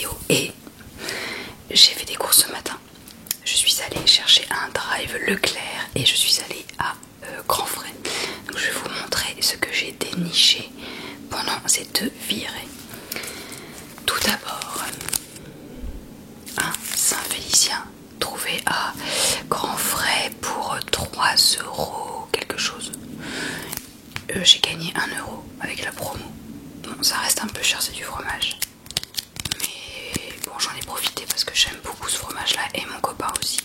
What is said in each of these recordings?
vidéo. Et j'ai fait des courses ce matin. Je suis allée chercher un drive Leclerc et je suis allée à Grand Frais. Donc je vais vous montrer ce que j'ai déniché pendant ces 2 virées. Tout d'abord, un Saint-Félicien trouvé à Grand Frais pour 3 € quelque chose. J'ai gagné 1 € avec la promo. Bon, ça reste un peu cher, c'est du fromage. Mais bon, j'en ai profité parce que j'aime beaucoup ce fromage là et mon copain aussi.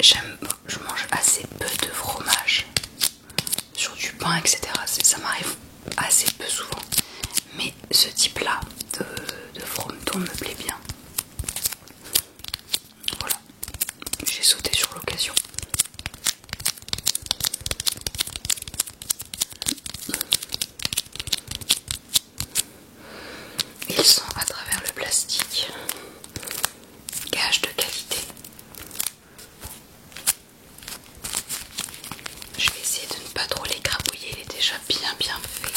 Je mange assez peu de fromage sur du pain, etc. Ça m'arrive assez peu souvent. Mais ce type là de frometon me plaît bien. Voilà, j'ai sauté sur l'occasion. Il sent à travers le plastique. Gage de qualité. Je vais essayer de ne pas trop l'écrabouiller, il est déjà bien fait.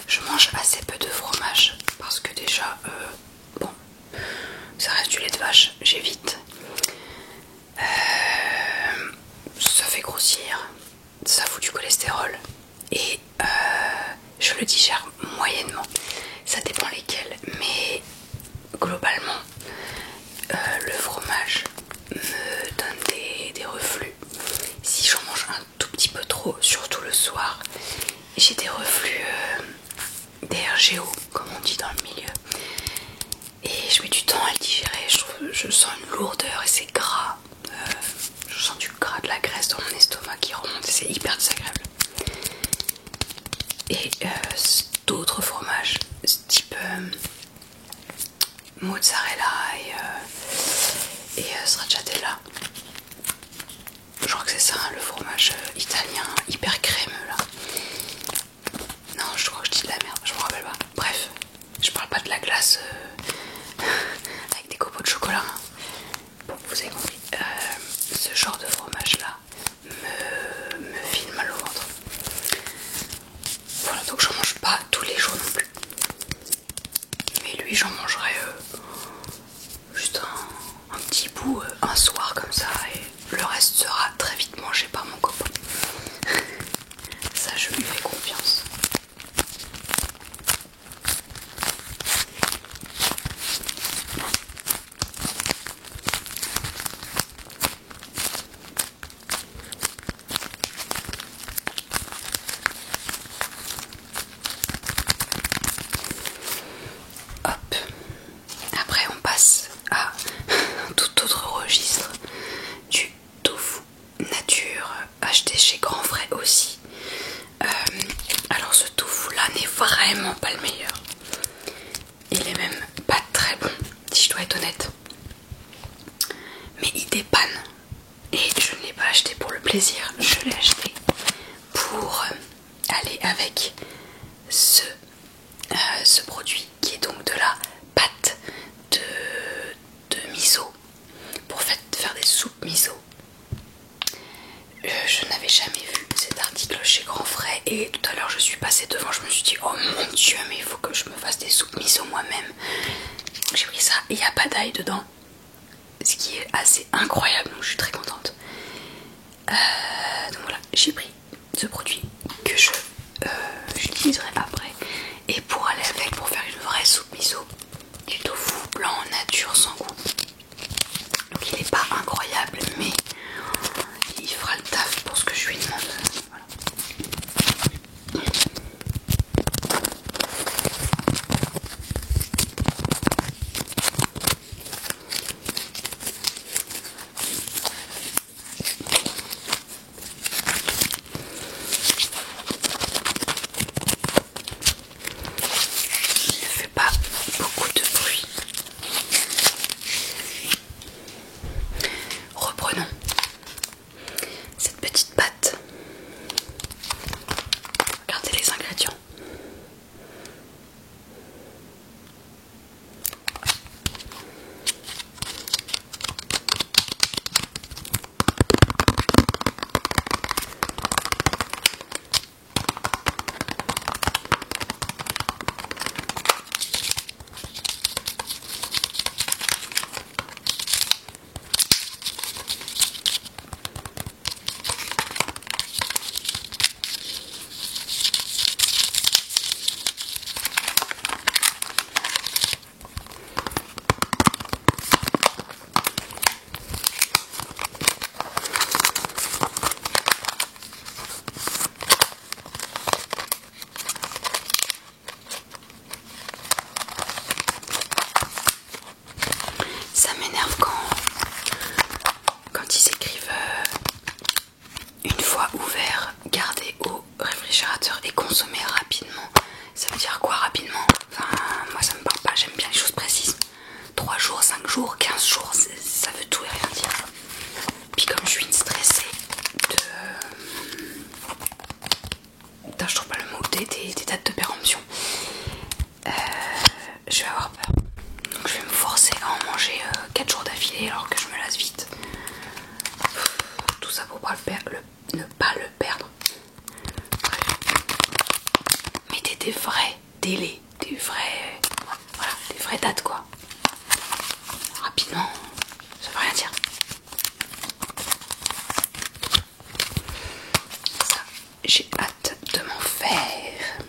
Je mange assez peu de fromage parce que déjà, bon, ça reste du lait de vache, j'évite. Ça fait grossir, ça fout du cholestérol et je le digère moyennement. Ça dépend lesquels, mais globalement, le fromage me donne des reflux. Si j'en mange un tout petit peu trop, surtout le soir, j'ai des reflux, des RGO, comme on dit dans le milieu. Et je mets du temps à le digérer, je sens une lourdeur et c'est gras. Je sens du gras, de la graisse dans mon estomac qui remonte et c'est hyper désagréable. Et d'autres fromages, type mozzarella et stracciatella. Je crois que c'est ça, hein, le fromage italien hyper crémeux là. Non, je crois que je dis de la merde, je me rappelle pas. Bref, je parle pas de la glace avec des copeaux de chocolat. Hein. Bon, vous avez compris. Ce genre de fromage là me file mal au ventre. Voilà, donc j'en mange pas tous les jours non plus. Mais lui, j'en mangerai juste un petit bout un soir comme ça et le reste sera très vite mangé par mon copain. Ça, je lui fais confiance. Hop. Après, on passe à un tout autre registre, du tofu nature acheté chez Grand Frais aussi. Alors ce tofu là n'est vraiment pas le meilleur. Il est même pas très bon, si je dois être honnête. Mais il dépanne. Et je ne l'ai pas acheté pour le plaisir, je l'ai acheté pour aller avec ce produit qui est donc de la pâte de miso pour faire des soupes miso. Je n'avais jamais vu cet article chez Grand Frais et tout à l'heure je suis passée devant, je me suis dit oh mon dieu, mais il faut que je me fasse des soupes miso moi-même. Donc j'ai pris ça, il n'y a pas d'ail dedans, ce qui est assez incroyable, donc je suis très contente. Donc voilà, j'ai pris ce produit que j'utiliserai après. Et pour aller avec, pour faire une vraie soupe miso, du tofu blanc nature sans goût. Donc il n'est pas incroyable, mais il fera le taf pour ce que je lui demande. Voilà. consommer rapidement. Ça veut dire quoi rapidement? Enfin, moi ça me parle pas, j'aime bien les choses précises. 3 jours, 5 jours, 15 jours, ça veut tout et rien dire. Puis comme je suis une stressée putain, je trouve pas le mot, des dates de péremption, je vais avoir peur. Donc je vais me forcer à en manger 4 jours d'affilée alors que je me lasse vite. Tout ça pour pas ne pas le perdre. Bref. Mettez des vrais délais, des vraies dates quoi. Rapidement, ça veut rien dire. Ça, j'ai hâte de m'en faire.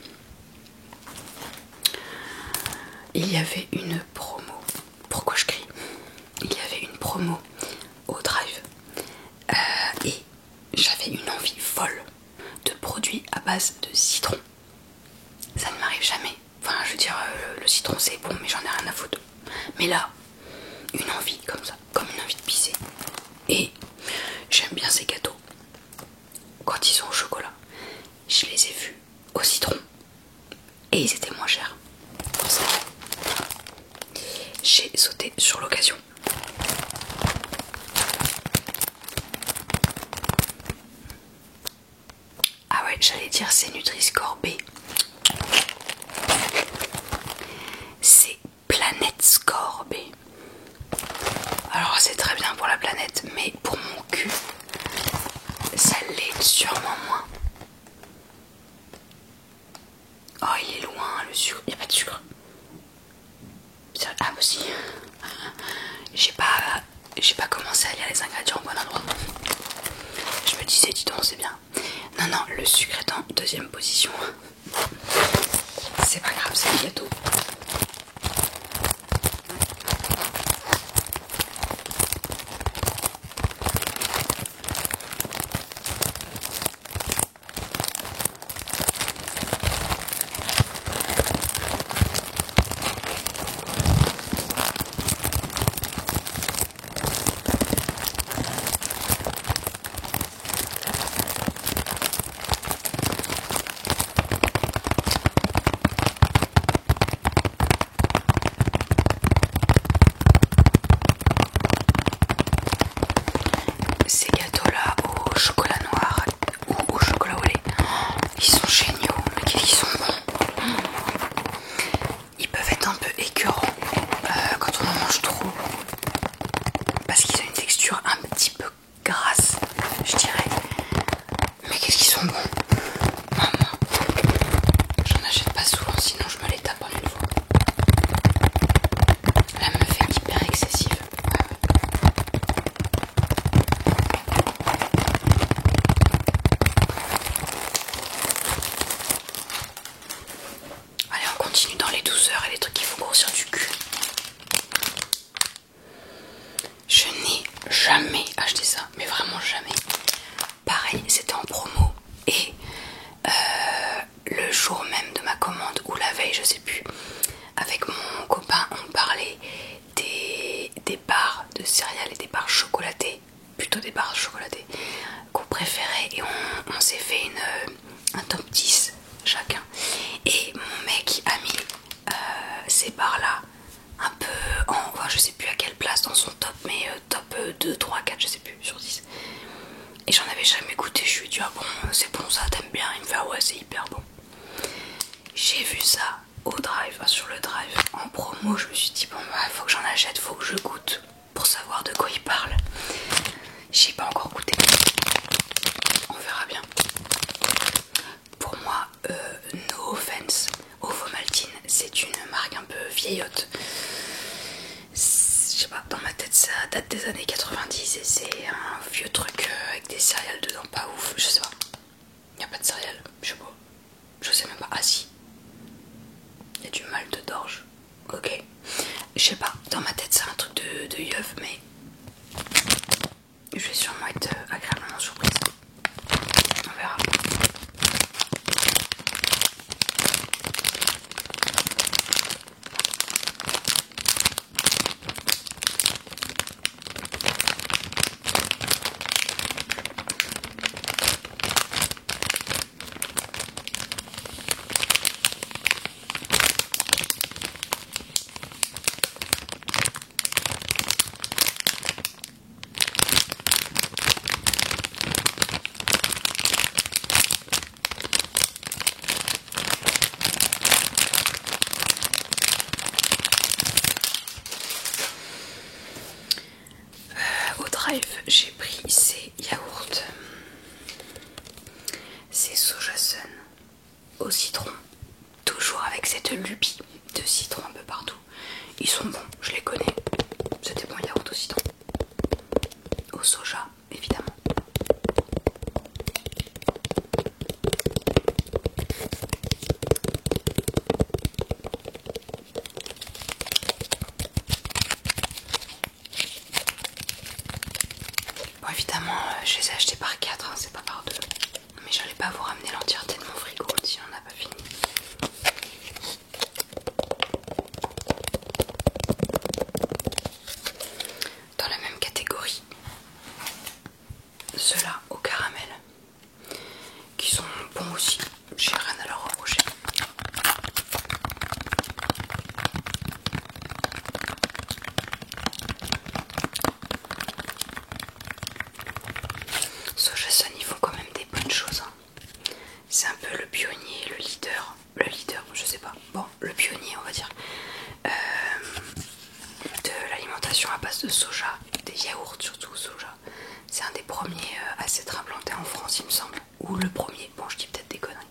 Il y avait une promo. Pourquoi je crie? Il y avait une promo au Drive. Et j'avais une envie folle de produits à base de citron. Ça ne m'arrive jamais. Enfin, je veux dire, le citron c'est bon, mais j'en ai rien à foutre. Mais là, une envie comme ça, comme une envie de pisser. Et j'aime bien ces gâteaux. Quand ils sont au chocolat, je les ai vus au citron. Et ils étaient moins chers. Pour ça, j'ai sauté sur l'occasion. Ah ouais, j'allais dire c'est Nutri-Score B. C'est Planète Score B. Alors c'est très bien pour la planète, mais pour mon cul, ça l'est sûrement moins. Oh il est loin le sucre, il n'y a pas de sucre. Ah bah si. J'ai pas commencé à lire les ingrédients au bon endroit. Je me disais dis donc c'est bien. Non, le sucre est en deuxième position. C'est pas grave, c'est le gâteau. Ces gâteaux-là au chocolat noir ou au chocolat au lait, ils sont géniaux, mais qu'ils sont bons. Ils peuvent être un peu écœurants quand on en mange trop, parce qu'ils ont une texture un petit peu grasse, je dirais. Mais qu'est-ce qu'ils sont bons. Maman, j'en achète pas souvent, sinon je me les tape en une fois. La meuf est hyper excessive. Allez, on continue dans les douceurs et les trucs qui font grossir du cul. Je n'ai jamais acheté ça, mais vraiment jamais. Pareil, c'était en promo et le jour même de ma commande ou la veille, je sais plus, avec mon copain, on parlait des barres de céréales et des barres chocolatées, plutôt des barres chocolatées qu'on préférait, et on s'est fait un top 10 chacun. Et mon mec a mis ces barres là un peu enfin, je sais plus à quelle place dans son top, mais top 2, 3, 4, je sais plus, sur 10. Et j'en avais jamais goûté, je lui ai dit ah bon c'est bon ça, t'aimes bien? Il me fait ah ouais c'est hyper bon. J'ai vu ça au Drive, sur le Drive en promo, je me suis dit bon bah faut que j'en achète, faut que je goûte pour savoir de quoi il parle. J'ai pas encore goûté, on verra bien. Pour moi, no offense, Ovomaltine c'est une marque un peu vieillotte. Je sais pas, dans ma tête ça date des années 90 et c'est un vieux truc avec des céréales dedans, pas ouf, je sais pas. Y a pas de céréales, je sais pas. Je sais même pas, ah si. Y a du malt d'orge, ok. Je sais pas, dans ma tête c'est un truc de yeuf, mais je vais sûrement être agréablement surprise. On verra. Life, j'ai pris ces yaourts, ces Sojasun au citron, toujours avec cette lubie de citron un peu partout. Ils sont bons, je les connais. C'est des bons yaourts au citron. Au soja, évidemment. Bon, évidemment, je les ai achetés par 4, hein, c'est pas par 2. Mais j'allais pas vous ramener l'entièreté de mon frigo si on n'a pas fini. Dans la même catégorie, ceux-là au caramel, qui sont bons aussi, j'ai rien à leur reprocher. Sojasun, ils font quand même des bonnes choses, hein. C'est un peu le pionnier, le leader, je sais pas, bon, le pionnier on va dire, de l'alimentation à base de soja, des yaourts surtout au soja. C'est un des premiers à s'être implanté en France, il me semble, ou le premier, bon je dis peut-être des conneries.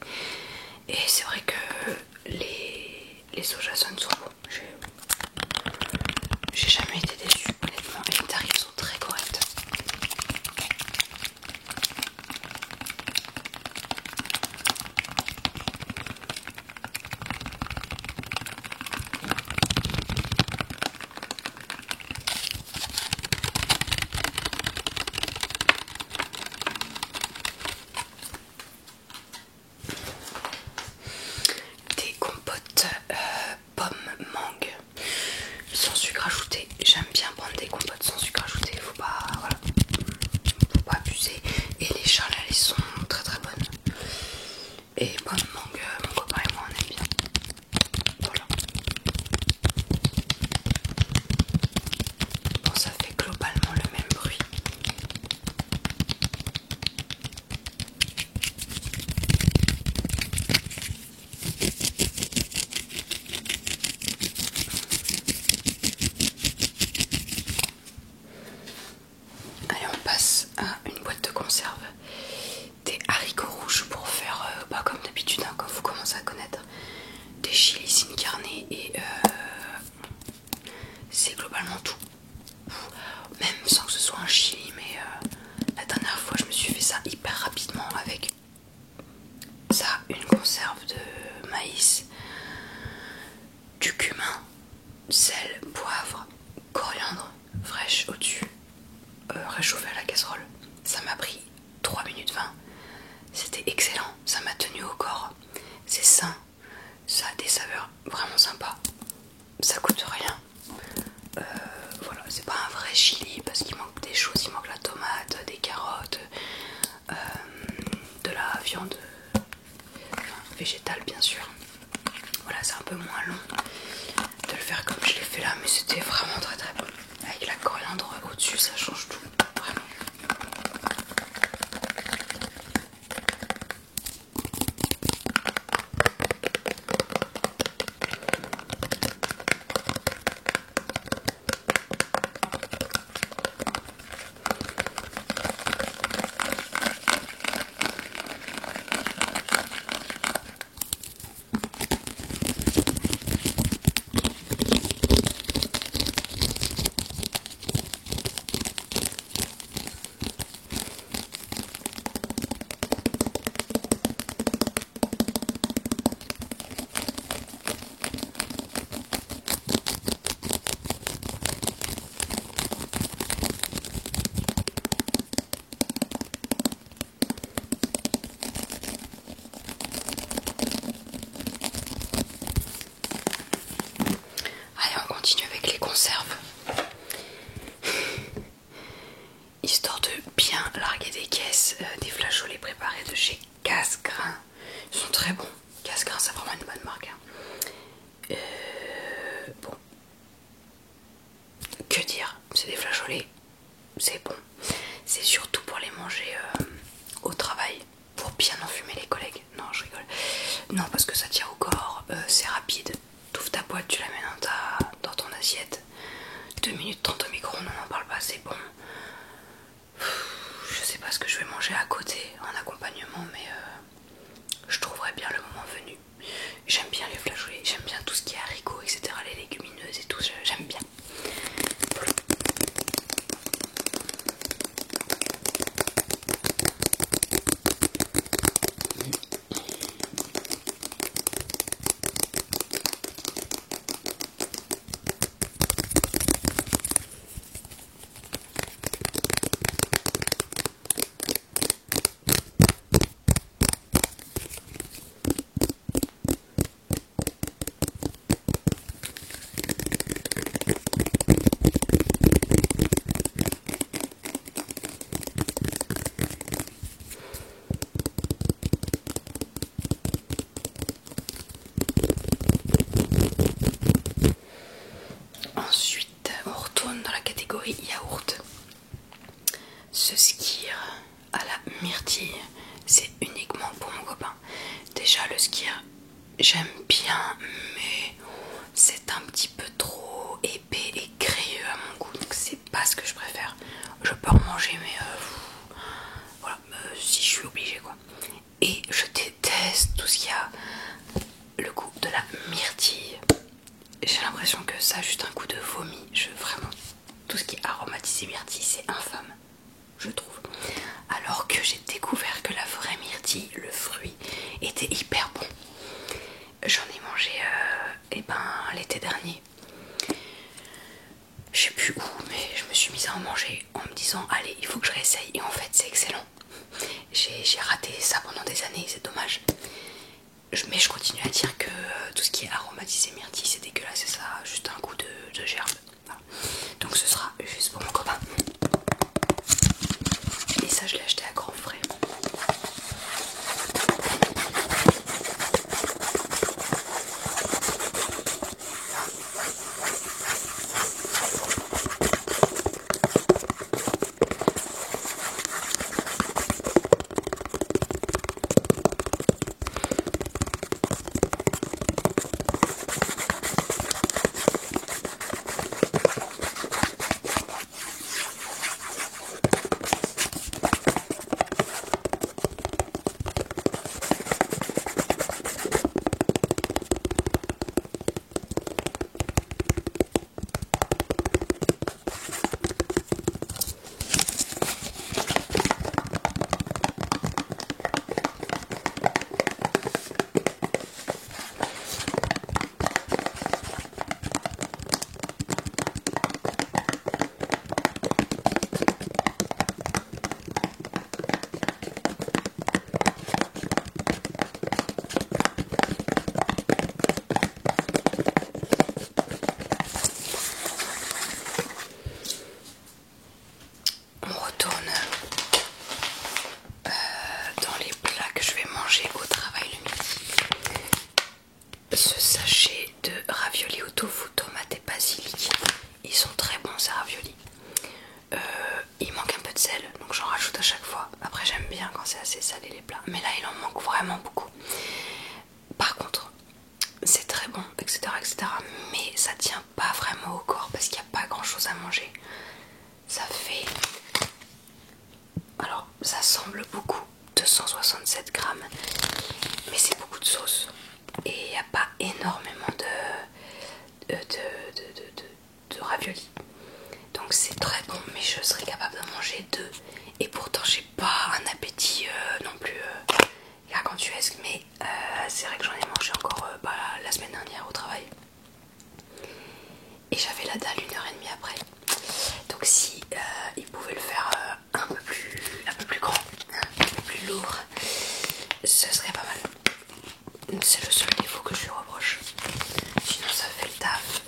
Et c'est vrai que les Sojasun sont bons, j'ai jamais été déçue honnêtement, et les tarifs sont très corrects. Des compotes pommes mangue sans sucre ajouté. J'aime bien prendre des compotes sans sucre ajouté, faut pas, voilà, faut pas abuser. Et les charles elles sont très très bonnes. Et pommes mangue, mon copain et moi on aime bien. Voilà. Bon, ça fait globalement le même bruit. Allez, on passe à une boîte de conserve. Des haricots rouges pour faire, comme d'habitude, hein, quand vous commencez à connaître, des chilis in carne et c'est globalement tout. Même sans que ce soit un chili, mais la dernière fois je me suis fait ça hyper rapidement avec ça, une conserve de maïs, du cumin, sel, poivre, coriandre fraîche au-dessus, réchauffé à la casserole. Ça m'a pris 3 minutes 20. C'était excellent, ça m'a tenu au corps. C'est sain, ça a des saveurs vraiment sympas. Ça coûte rien. Voilà, c'est pas un vrai chili parce qu'il manque des choses, il manque la tomate, des carottes, de la viande végétale bien sûr. Voilà, c'est un peu moins long de le faire comme je l'ai fait là, mais c'était vraiment très très bon. Avec la coriandre au-dessus, ça change tout, vraiment. Allez, on continue avec les conserves. Histoire de bien larguer des caisses, des flageolets préparés de chez Cassegrain. Ils sont très bons. Cassegrain, c'est vraiment une bonne marque, hein. Bon. Que dire? C'est des flageolets. C'est bon. C'est surtout pour les manger au travail. Pour bien enfumer les collègues. Non, je rigole. Non, parce que ça tient au corps. C'est rapide. T'ouvres ta boîte, tu la mets dans ton assiette. 2 minutes 30 au micro-ondes, on n'en parle pas, c'est bon. pas ce que je vais manger à côté en accompagnement, mais je trouverai bien le moment venu. J'aime bien les flageolets, j'aime bien tout ce qui est haricots, etc., les légumineuses et tout, j'aime bien. Voilà. Ensuite, on retourne dans la catégorie yaourt. Ce skyr à la myrtille, c'est uniquement pour mon copain. Déjà, le skyr, j'aime bien, mais c'est un petit peu trop épais et crayeux à mon goût, donc c'est pas ce que je préfère. Je peux en manger, mais voilà, si je suis obligée quoi. Et je déteste tout ce qui a le goût de la myrtille. J'ai l'impression que ça a juste un goût de vomi. Vraiment, tout ce qui est aromatisé myrtille, c'est infâme, je trouve. Alors que j'ai découvert que la vraie myrtille, le fruit, était hyper bon. J'en ai mangé l'été dernier. Je sais plus où, mais je me suis mise à en manger en me disant allez, il faut que je réessaye. Et en fait, c'est excellent. J'ai raté ça pendant des années, c'est dommage. Mais je continue à dire que tout ce qui est aromatisé myrtille, c'est dégueulasse, c'est ça, juste un goût de gerbe. Voilà. Donc ce sera juste pour mon copain. Et ça, je l'ai acheté à grands frais. Ce sachet de raviolis au tofu, tomate et basilic, ils sont très bons ces raviolis. Il manque un peu de sel, donc j'en rajoute à chaque fois. Après j'aime bien quand c'est assez salé les plats, mais là il en manque vraiment beaucoup. Par contre, c'est très bon, etc., etc. Mais ça tient pas vraiment au corps parce qu'il n'y a pas grand chose à manger. Ça fait... Alors ça semble beaucoup, 267 grammes, mais c'est beaucoup de sauce. Et il n'y a pas énormément de raviolis. Donc c'est très bon, mais je serais capable d'en manger deux. Et pourtant j'ai pas un appétit non plus gargantuesque. Mais c'est vrai que j'en ai mangé encore la semaine dernière au travail. Et j'avais la dalle 1h30 après. Donc si ils pouvaient le faire un peu plus grand, un peu plus lourd, ce serait pas mal. C'est le seul défaut que je lui reproche. Sinon ça fait le taf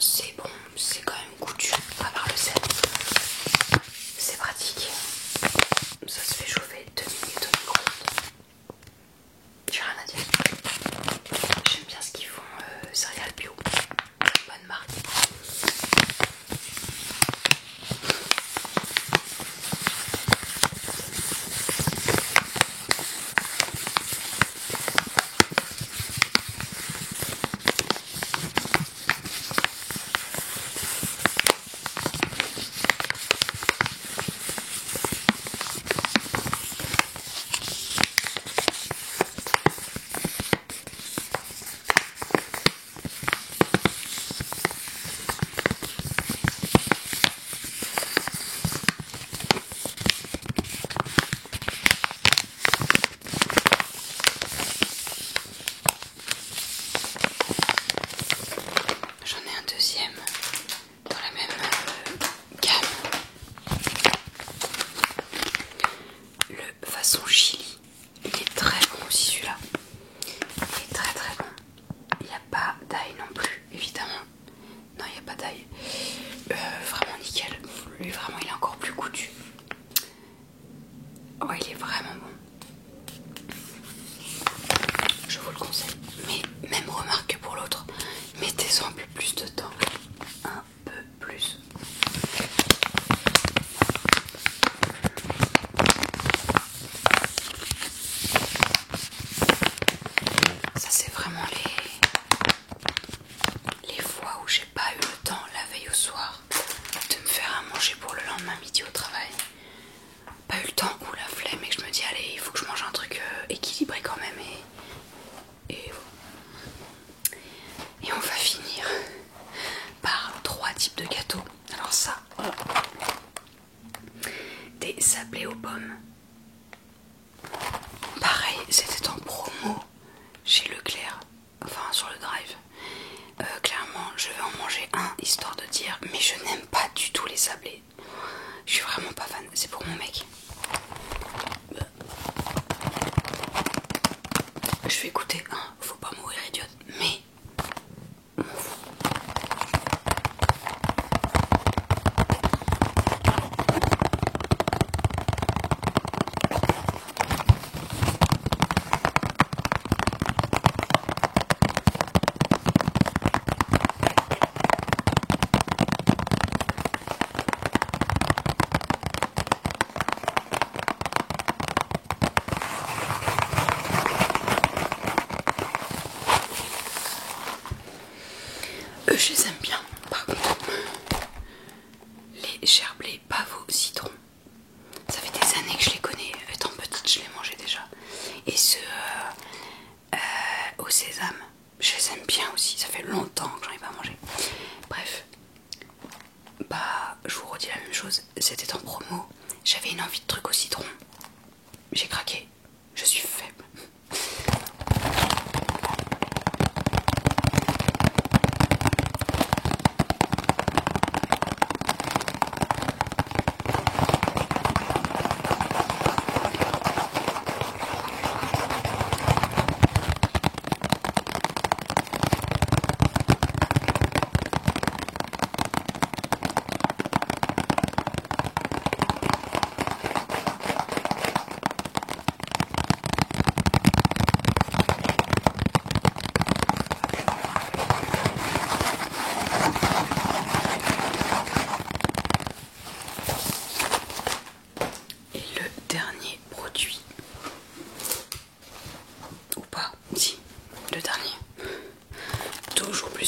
lui vraiment il est encore plus goûtu. Oh, il est vraiment bon. Je vous le conseille. Mais même remarque que pour l'autre, mettez-en un peu plus de temps. Un peu plus. Ça c'est vraiment les fois où j'ai pas eu le temps la veille au soir de me faire à manger pour le lendemain midi au travail. Pas eu le temps ou la flemme et que je me dis allez il faut que je mange un truc équilibré quand même et on va finir par 3 types de gâteaux. Alors ça, des sablés aux pommes. Pareil, c'était en promo chez Leclerc, enfin sur le drive. Clairement, je vais en manger un histoire de dire, mais je n'aime pas du tout les sablés. Je suis vraiment pas fan, c'est pour mon mec. Je vais goûter un, faut pas mourir idiote, mais eux je les aime bien. Par contre, les gerblés pavot citron, ça fait des années que je les connais. Étant petite, je les mangeais déjà. Et ceux au sésame, je les aime bien aussi. Ça fait longtemps que j'en ai pas mangé. Bref, bah, je vous redis la même chose. C'était en promo. J'avais une envie de truc au citron. J'ai craqué. Je suis faible.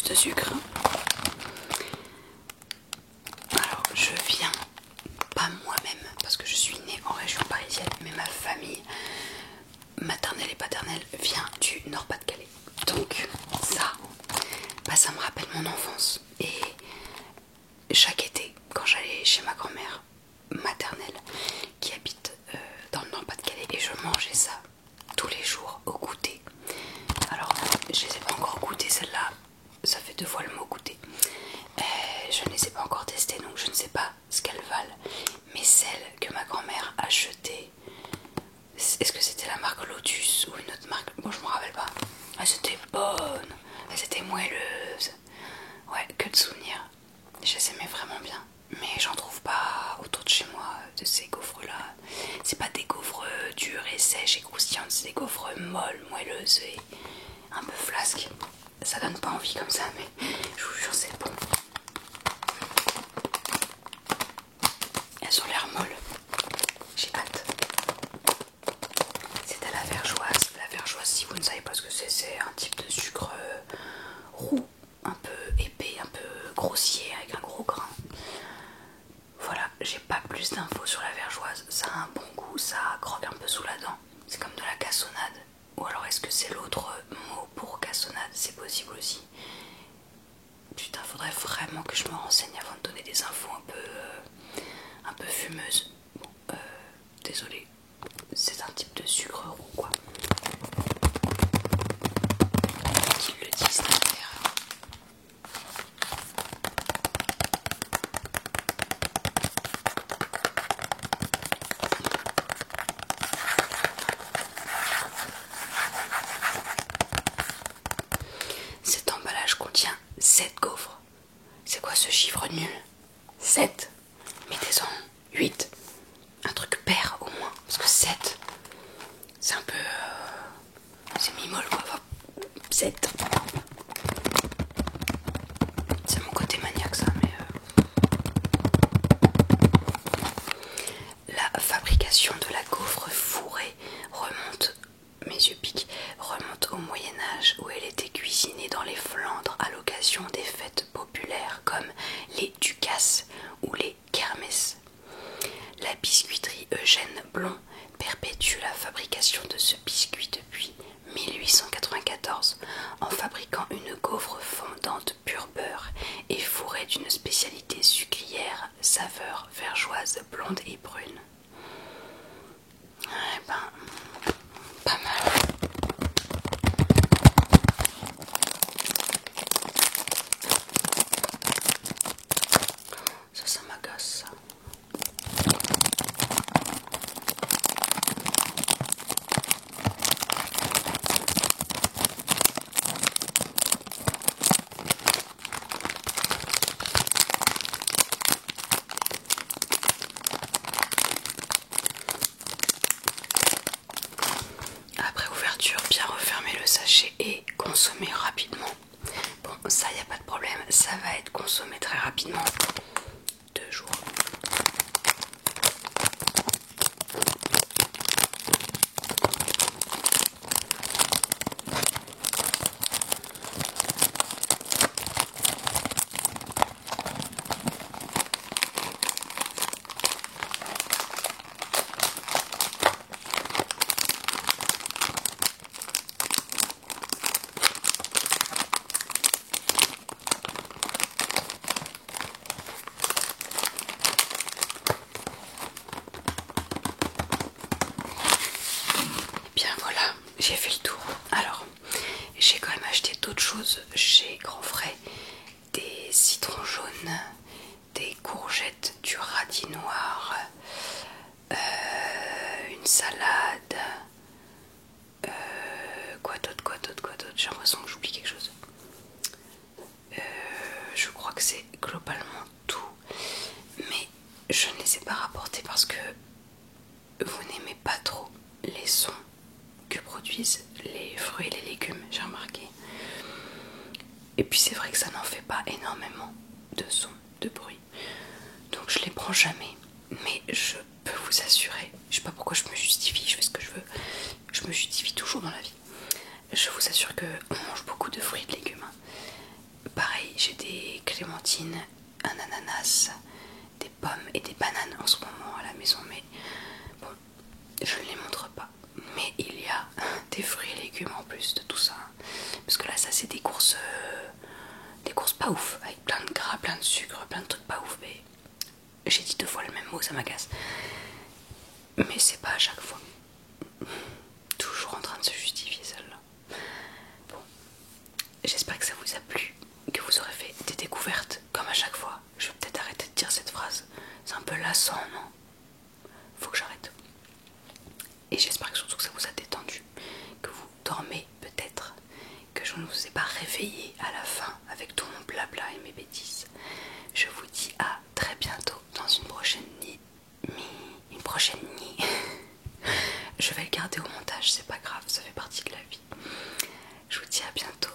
De sucre. Alors je viens, pas moi-même parce que je suis née en région parisienne, mais ma famille maternelle et paternelle vient du Nord-Pas-de-Calais. Donc ça, bah, ça me rappelle mon enfance. Et chaque été, quand j'allais chez ma grand-mère maternelle qui habite dans le Nord-Pas-de-Calais, et je mangeais ça tous les jours au goûter. Alors je les ai pas encore goûté celle-là. Ça fait 2 fois le mot goûter. Je ne les ai pas encore testées, donc je ne sais pas ce qu'elles valent. Mais celles que ma grand-mère achetait, est-ce que c'était la marque Lotus ou une autre marque? Bon, je me rappelle pas. Elles étaient bonnes, elles étaient moelleuses. Ouais, que de souvenirs. Je les aimais vraiment bien. Mais j'en trouve pas autour de chez moi de ces gaufres-là. C'est pas des gaufres dures et sèches et croustillantes, c'est des gaufres molles, moelleuses et un peu flasques. Ça donne pas envie comme ça, mais je vous jure c'est bon. Elles ont l'air molles. J'ai hâte. C'est à la vergeoise. La vergeoise, si vous ne savez pas ce que c'est un type de sucre roux, un peu épais, un peu grossier, avec un gros grain. Voilà, j'ai pas plus d'infos sur la vergeoise. Ça a un bon goût, ça croque un peu sous la dent. C'est comme de la cassonade. Ou alors est-ce que c'est l'autre mot pour cassonade? C'est possible aussi. Putain, faudrait vraiment que je me renseigne avant de donner des infos un peu fumeuses. Bon, désolé, c'est un type de sucre roux quoi. Qu'ils le disent derrière. Cet emballage contient 7 gaufres. C'est quoi ce chiffre nul? 7. Mettez-en 8. Un truc pair au moins. Parce que 7, c'est un peu... c'est mi-molle quoi. Enfin, 7. C'est mon côté maniaque ça, mais... La fabrication de la gaufre fourrée remonte, mes yeux piquent, remonte au Moyen-Âge où elle était cuisinée dans les Flandres à l'occasion des fêtes populaires comme les Ducasses ou les Kermesses. La biscuiterie Eugène Blond perpétue la fabrication de ce biscuit depuis 1894 en fabriquant une gaufre fondante pur beurre et fourrée d'une spécialité sucrière saveur vergeoise blonde et brune. Eh ben, pas mal. Ça m'agace ça. Après ouverture, bien refermer le sachet et consommer rapidement. Bon, ça y a pas de problème, ça va être consommé très rapidement. 2 jours. Bien voilà, j'ai fait le tour. Alors, j'ai quand même acheté d'autres choses chez Grand Frais. Des citrons jaunes, des courgettes, du radis noir, une salade. Quoi d'autre, j'ai l'impression que j'oublie quelque chose. Je crois que c'est globalement tout. Mais je ne les ai pas rapportés parce que vous n'aimez pas trop les sons que produisent les fruits et les légumes, j'ai remarqué. Et puis c'est vrai que ça n'en fait pas énormément de sons, de bruit. Donc je les prends jamais. Mais je peux vous assurer, je sais pas pourquoi je me justifie, je fais ce que je veux. Je me justifie toujours dans la vie. Je vous assure qu'on mange beaucoup de fruits et de légumes. Pareil, j'ai des clémentines, un ananas, des pommes et des bananes en ce moment à la maison. Mais bon, je ne les montre pas. Mais il y a des fruits et légumes en plus de tout ça. Parce que là, ça c'est des courses pas ouf. Avec plein de gras, plein de sucre, plein de trucs pas ouf. Mais j'ai dit 2 fois le même mot, ça m'agace. Mais c'est pas à chaque fois. Toujours en train de se justifier celle-là. Bon, j'espère que ça vous a plu, que vous aurez fait des découvertes comme à chaque fois. Je vais peut-être arrêter de dire cette phrase. C'est un peu lassant, non? Faut que j'arrête. Et j'espère que surtout que ça vous a détendu, que vous dormez peut-être, que je ne vous ai pas réveillé à la fin avec tout mon blabla et mes bêtises. Je vous dis à très bientôt dans une prochaine nuit. Je vais le garder au montage, c'est pas grave, ça fait partie de la vie. Je vous dis à bientôt.